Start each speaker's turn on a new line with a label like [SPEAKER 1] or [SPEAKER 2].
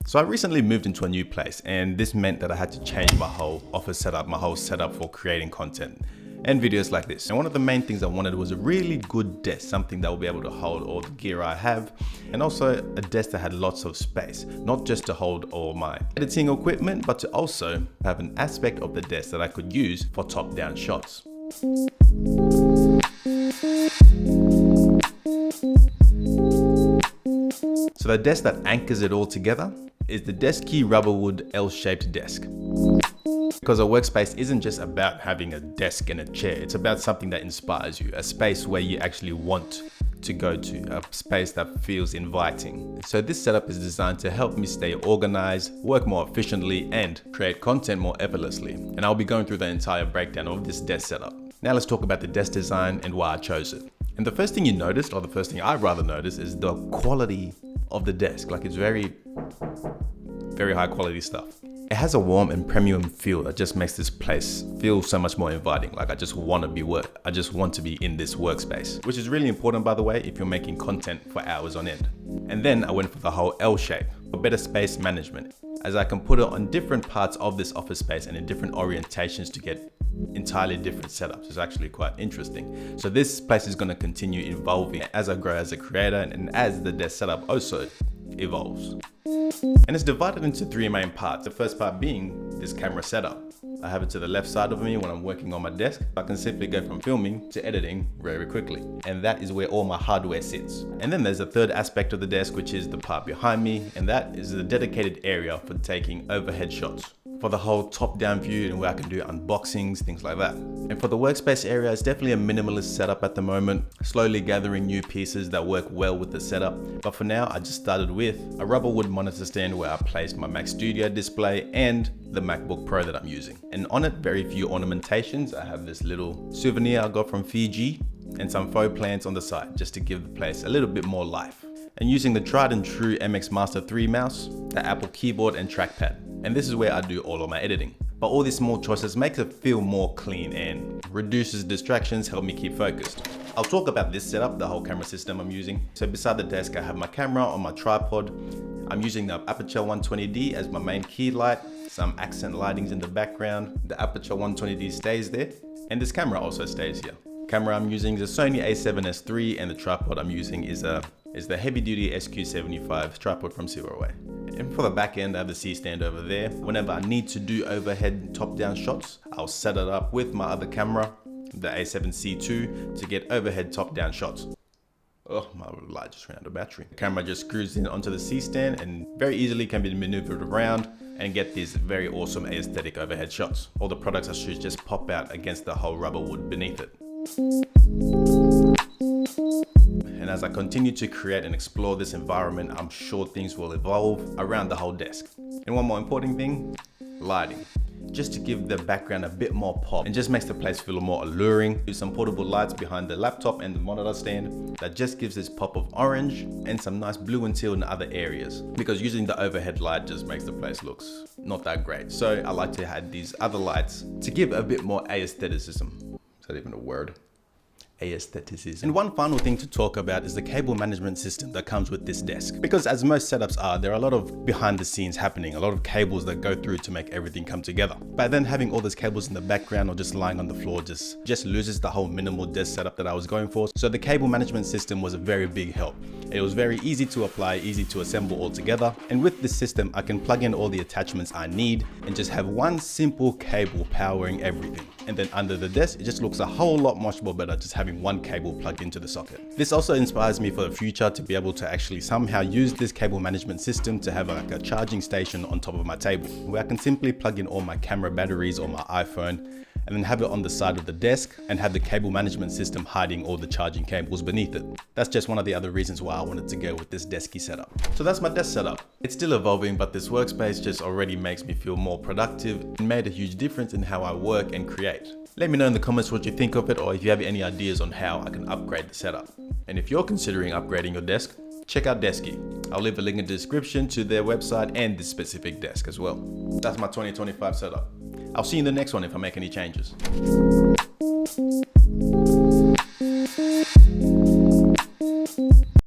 [SPEAKER 1] So I recently moved into a new place, and this meant that I had to change my whole office setup, my whole setup for creating content and videos like this. And one of the main things I wanted was a really good desk, something that will be able to hold all the gear I have, and also a desk that had lots of space, not just to hold all my editing equipment, but to also have an aspect of the desk that I could use for top-down shots. So the desk that anchors it all together is the Desky Rubberwood L Shape Desk. Because a workspace isn't just about having a desk and a chair, it's about something that inspires you, a space where you actually want to go to, a space that feels inviting. So this setup is designed to help me stay organized, work more efficiently, and create content more effortlessly. And I'll be going through the entire breakdown of this desk setup. Now let's talk about the desk design and why I chose it. And the first thing you noticed, or the first thing I'd rather notice, is the quality of the desk. Like, it's very high quality stuff. It has a warm and premium feel that just makes this place feel so much more inviting. Like, I just want to be in this workspace, which is really important, by the way, if you're making content for hours on end. And then I went for the whole L shape for better space management, as I can put it on different parts of this office space and in different orientations to get entirely different setups. It's actually quite interesting. So this place is going to continue evolving as I grow as a creator and as the desk setup also evolves. And it's divided into three main parts. The first part being this camera setup. I have it to the left side of me when I'm working on my desk. I can simply go from filming to editing very quickly. And that is where all my hardware sits. And then there's a third aspect of the desk, which is the part behind me. And that is the dedicated area for taking overhead shots, for the whole top-down view and where I can do unboxings, things like that. And for the workspace area, it's definitely a minimalist setup at the moment, slowly gathering new pieces that work well with the setup. But for now, I just started with a Rubberwood monitor stand where I placed my Mac Studio display and the MacBook Pro that I'm using. And on it, very few ornamentations. I have this little souvenir I got from Fiji and some faux plants on the side, just to give the place a little bit more life. And using the tried and true MX Master 3 mouse, the Apple keyboard and trackpad. And this is where I do all of my editing. But all these small choices make it feel more clean and reduces distractions, help me keep focused. I'll talk about this setup, the whole camera system I'm using. So beside the desk, I have my camera on my tripod. I'm using the Aperture 120D as my main key light, some accent lightings in the background. The Aperture 120D stays there, and this camera also stays here. Camera I'm using is a Sony a7S III, and the tripod I'm using is the heavy duty SQ75 tripod from Zeroaway. And for the back end, I have the C-stand over there. Whenever I need to do overhead top-down shots, I'll set it up with my other camera, the A7C II, to get overhead top-down shots. Oh, my light just ran out of battery. The camera just screws in onto the C-stand and very easily can be maneuvered around and get these very awesome aesthetic overhead shots. All the products I shoot just pop out against the whole rubber wood beneath it. And as I continue to create and explore this environment, I'm sure things will evolve around the whole desk. And one more important thing, lighting. Just to give the background a bit more pop and just makes the place feel more alluring. Use some portable lights behind the laptop and the monitor stand that just gives this pop of orange and some nice blue and teal in other areas, because using the overhead light just makes the place looks not that great. So I like to add these other lights to give a bit more aestheticism. Is that even a word? Aestheticism. And one final thing to talk about is the cable management system that comes with this desk. Because as most setups are, there are a lot of behind the scenes happening, a lot of cables that go through to make everything come together. But then having all those cables in the background or just lying on the floor just loses the whole minimal desk setup that I was going for. So the cable management system was a very big help. It was very easy to apply, easy to assemble all together. And with this system, I can plug in all the attachments I need and just have one simple cable powering everything. And then under the desk, it just looks a whole lot much more better just having one cable plugged into the socket. This also inspires me for the future to be able to actually somehow use this cable management system to have like a charging station on top of my table, where I can simply plug in all my camera batteries or my iPhone and then have it on the side of the desk and have the cable management system hiding all the charging cables beneath it. That's just one of the other reasons why I wanted to go with this Desky setup. So that's my desk setup. It's still evolving, but this workspace just already makes me feel more productive and made a huge difference in how I work and create. Let me know in the comments what you think of it, or if you have any ideas on how I can upgrade the setup. And if you're considering upgrading your desk, check out Desky. I'll leave a link in the description to their website and this specific desk as well. That's my 2025 setup. I'll see you in the next one if I make any changes.